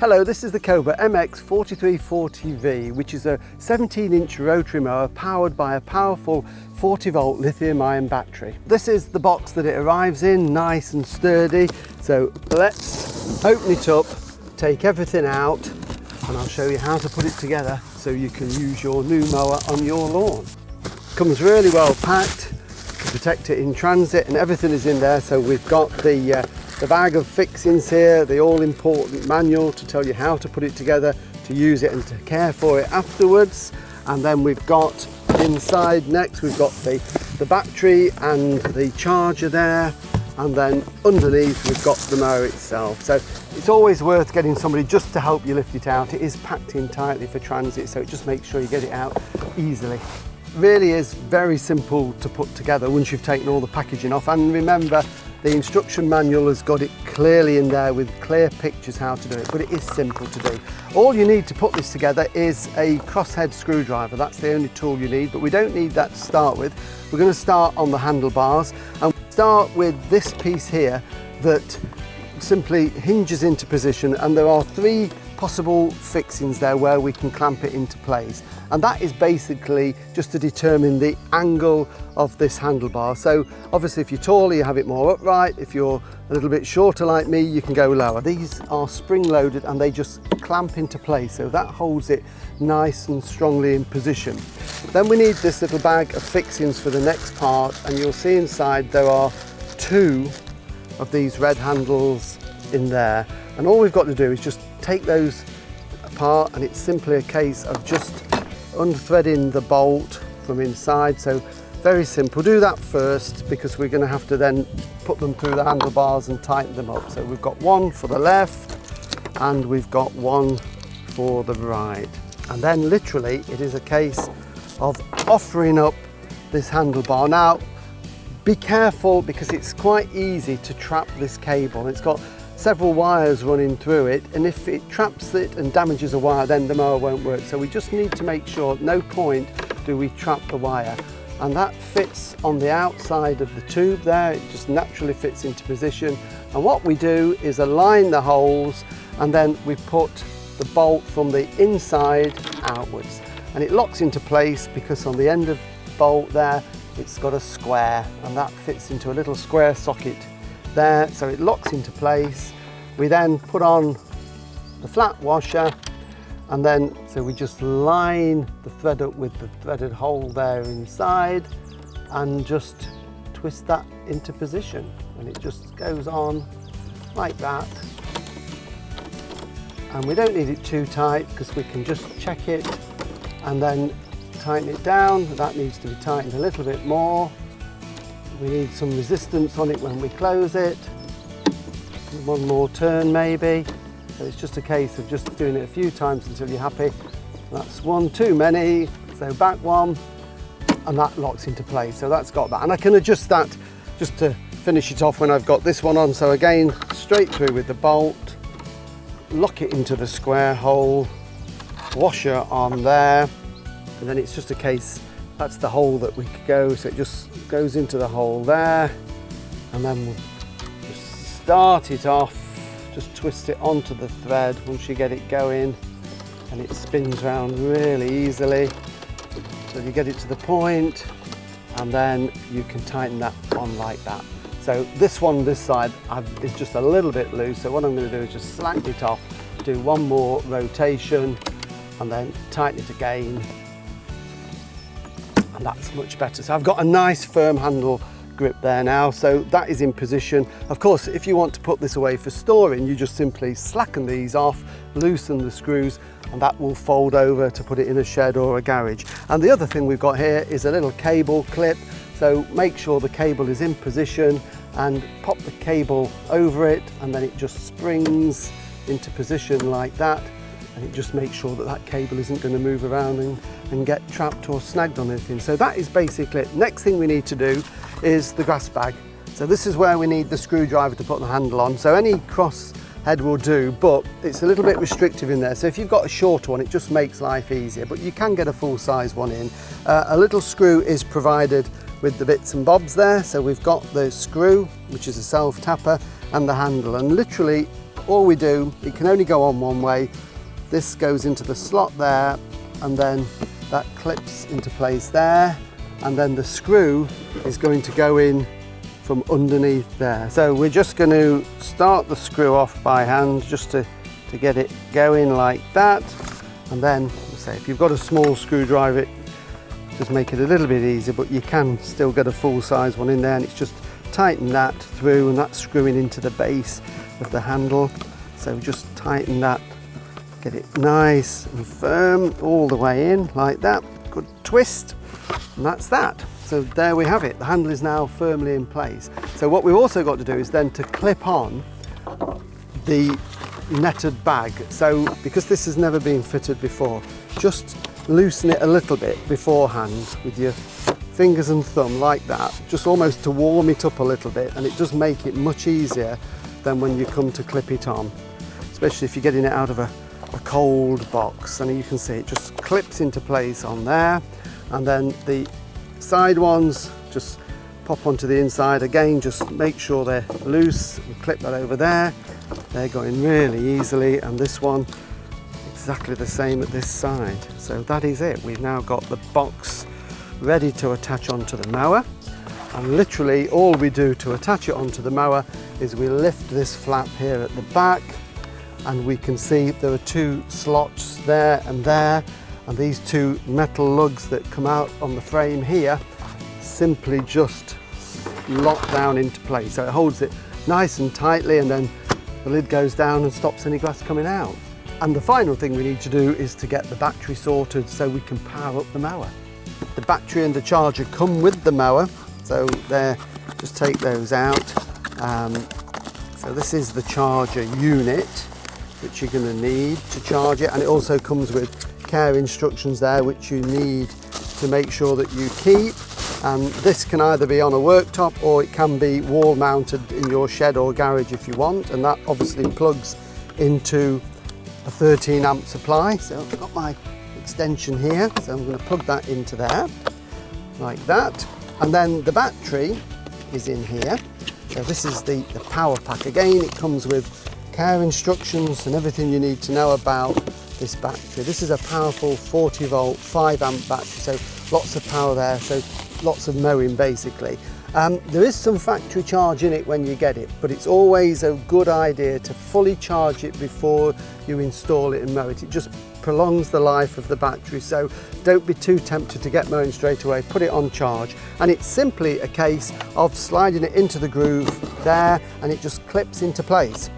Hello, this is the Cobra MX4340V, which is a 17-inch rotary mower powered by a powerful 40-volt lithium-ion battery. This is the box that it arrives in, nice and sturdy. So let's open it up, take everything out, and I'll show you how to put it together so you can use your new mower on your lawn. Comes really well packed to protect it in transit, and everything is in there. So we've got the bag of fixings here, the all-important manual to tell you how to put it together, to use it and to care for it afterwards. And then we've got inside next, we've got the battery and the charger there. And then underneath we've got the mower itself. So it's always worth getting somebody just to help you lift it out. It is packed in tightly for transit, so just make sure you get it out easily. Really is very simple to put together once you've taken all the packaging off. And remember, the instruction manual has got it clearly in there with clear pictures how to do it, but it is simple to do. All you need to put this together is a crosshead screwdriver. That's the only tool you need, but we don't need that to start with. We're going to start on the handlebars and start with this piece here that simply hinges into position, and there are three possible fixings there where we can clamp it into place, and that is basically just to determine the angle of this handlebar. So obviously if you're taller you have it more upright, if you're a little bit shorter like me you can go lower. These are spring loaded and they just clamp into place, so that holds it nice and strongly in position. Then we need this little bag of fixings for the next part, and you'll see inside there are two of these red handles in there, and all we've got to do is just take those apart, and it's simply a case of just unthreading the bolt from inside. So very simple. Do that first because we're going to have to then put them through the handlebars and tighten them up. So we've got one for the left and we've got one for the right, and then literally it is a case of offering up this handlebar. Now be careful because it's quite easy to trap this cable. It's got several wires running through it, and if it traps it and damages a wire then the mower won't work. So we just need to make sure at no point do we trap the wire, and that fits on the outside of the tube there. It just naturally fits into position, and what we do is align the holes and then we put the bolt from the inside outwards, and it locks into place because on the end of the bolt there it's got a square, and that fits into a little square socket there, so it locks into place. We then put on the flat washer, and then so we just line the thread up with the threaded hole there inside and just twist that into position, and it just goes on like that. And we don't need it too tight because we can just check it and then tighten it down. That needs to be tightened a little bit more. We need some resistance on it when we close it. One more turn maybe. So it's just a case of just doing it a few times until you're happy. That's one too many. So back one, and that locks into place. So that's got that. And I can adjust that just to finish it off when I've got this one on. So again, straight through with the bolt, lock it into the square hole, washer on there, and then it's just a case, that's the hole that we could go, so it just goes into the hole there, and then we'll just start it off, just twist it onto the thread once you get it going, and it spins around really easily. So you get it to the point, and then you can tighten that on like that. So this one, this side, is just a little bit loose, so what I'm going to do is just slack it off, do one more rotation, and then tighten it again. And that's much better. So I've got a nice firm handle grip there now, so that is in position. Of course, if you want to put this away for storing, you just simply slacken these off, loosen the screws, and that will fold over to put it in a shed or a garage. And the other thing we've got here is a little cable clip, so make sure the cable is in position and pop the cable over it, and then it just springs into position like that, and it just makes sure that that cable isn't going to move around and get trapped or snagged on anything. So that is basically it. Next thing we need to do is the grass bag. So this is where we need the screwdriver to put the handle on. So any cross head will do, but it's a little bit restrictive in there. So if you've got a short one, it just makes life easier, but you can get a full size one in. A little screw is provided with the bits and bobs there. So we've got the screw, which is a self tapper, and the handle, and literally all we do, it can only go on one way. This goes into the slot there, and then that clips into place there, and then the screw is going to go in from underneath there. So we're just going to start the screw off by hand just to get it going like that. And then, say, if you've got a small screwdriver, just make it a little bit easier, but you can still get a full size one in there, and it's just tighten that through, and that's screwing into the base of the handle. So just tighten that, get it nice and firm all the way in like that. Good twist, and that's that. So there we have it. The handle is now firmly in place. So what we've also got to do is then to clip on the netted bag. So because this has never been fitted before, just loosen it a little bit beforehand with your fingers and thumb like that, just almost to warm it up a little bit, and it does make it much easier than when you come to clip it on, especially if you're getting it out of a cold box. And you can see it just clips into place on there, and then the side ones just pop onto the inside again. Just make sure they're loose and clip that over there. They're going really easily, and this one exactly the same at this side. So that is it. We've now got the box ready to attach onto the mower, and literally all we do to attach it onto the mower is we lift this flap here at the back, and we can see there are two slots there, and these two metal lugs that come out on the frame here simply just lock down into place. So it holds it nice and tightly, and then the lid goes down and stops any gas coming out. And the final thing we need to do is to get the battery sorted so we can power up the mower. The battery and the charger come with the mower, so there, just take those out. So this is the charger unit which you're going to need to charge it, and it also comes with care instructions there which you need to make sure that you keep. And this can either be on a worktop or it can be wall mounted in your shed or garage if you want, and that obviously plugs into a 13 amp supply. So I've got my extension here, so I'm going to plug that into there like that, and then the battery is in here. So this is the power pack. Again, it comes with care instructions and everything you need to know about this battery. This is a powerful 40 volt 5 amp battery, so lots of power there, so lots of mowing basically. There is some factory charge in it when you get it, but it's always a good idea to fully charge it before you install it and mow it. It just prolongs the life of the battery, so don't be too tempted to get mowing straight away. Put it on charge, and it's simply a case of sliding it into the groove there, and it just clips into place.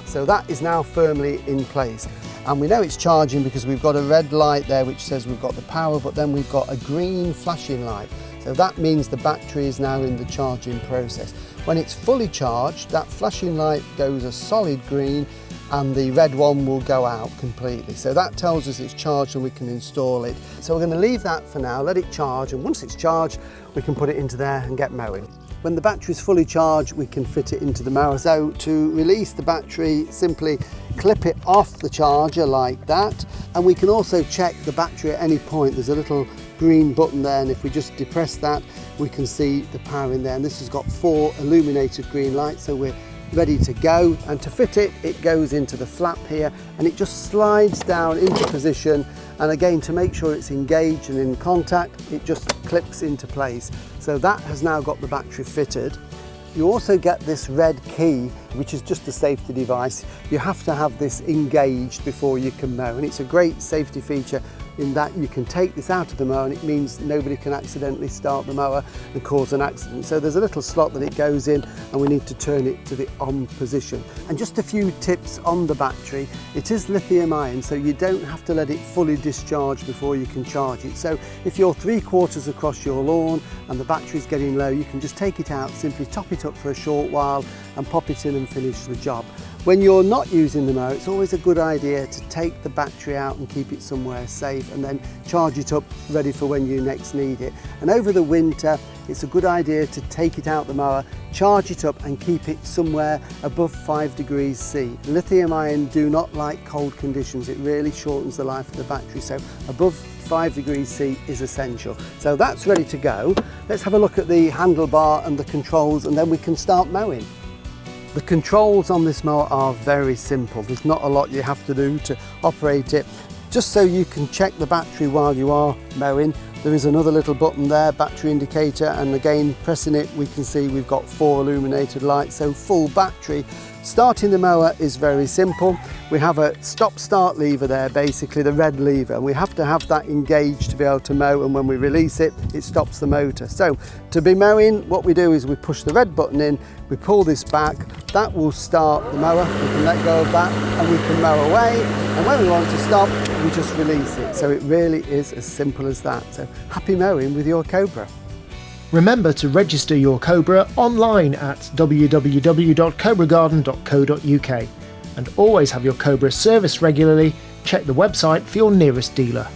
So that is now firmly in place. And we know it's charging because we've got a red light there which says we've got the power, but then we've got a green flashing light. So that means the battery is now in the charging process. When it's fully charged, that flashing light goes a solid green and the red one will go out completely. So that tells us it's charged and we can install it. So we're going to leave that for now, let it charge, and once it's charged, we can put it into there and get mowing. When the battery is fully charged, we can fit it into the mower. So to release the battery, simply clip it off the charger like that, and we can also check the battery at any point. There's a little green button there, and if we just depress that, we can see the power in there, and this has got 4 illuminated green lights, so we're ready to go. And to fit it, it goes into the flap here and it just slides down into position, and again, to make sure it's engaged and in contact, it just clips into place. So that has now got the battery fitted. You also get this red key, which is just a safety device. You have to have this engaged before you can mow, and it's a great safety feature in that you can take this out of the mower and it means nobody can accidentally start the mower and cause an accident. So there's a little slot that it goes in, and we need to turn it to the on position. And just a few tips on the battery. It is lithium-ion, so you don't have to let it fully discharge before you can charge it. So if you're 3/4 across your lawn and the battery's getting low, you can just take it out, simply top it up for a short while and pop it in and finish the job. When you're not using the mower, it's always a good idea to take the battery out and keep it somewhere safe, and then charge it up ready for when you next need it. And over the winter, it's a good idea to take it out the mower, charge it up and keep it somewhere above 5 degrees C. Lithium-ion do not like cold conditions. It really shortens the life of the battery, so above 5 degrees C is essential. So that's ready to go. Let's have a look at the handlebar and the controls, and then we can start mowing. The controls on this mower are very simple. There's not a lot you have to do to operate it. Just so you can check the battery while you are mowing, there is another little button there, battery indicator, and again pressing it we can see we've got 4 illuminated lights, so full battery. Starting the mower is very simple. We have a stop-start lever there, basically the red lever, and we have to have that engaged to be able to mow, and when we release it, it stops the motor. So to be mowing, what we do is we push the red button in, we pull this back, that will start the mower, we can let go of that and we can mow away, and when we want to stop, we just release it. So it really is as simple as that. So happy mowing with your Cobra. Remember to register your Cobra online at www.cobragarden.co.uk, and always have your Cobra serviced regularly. Check the website for your nearest dealer.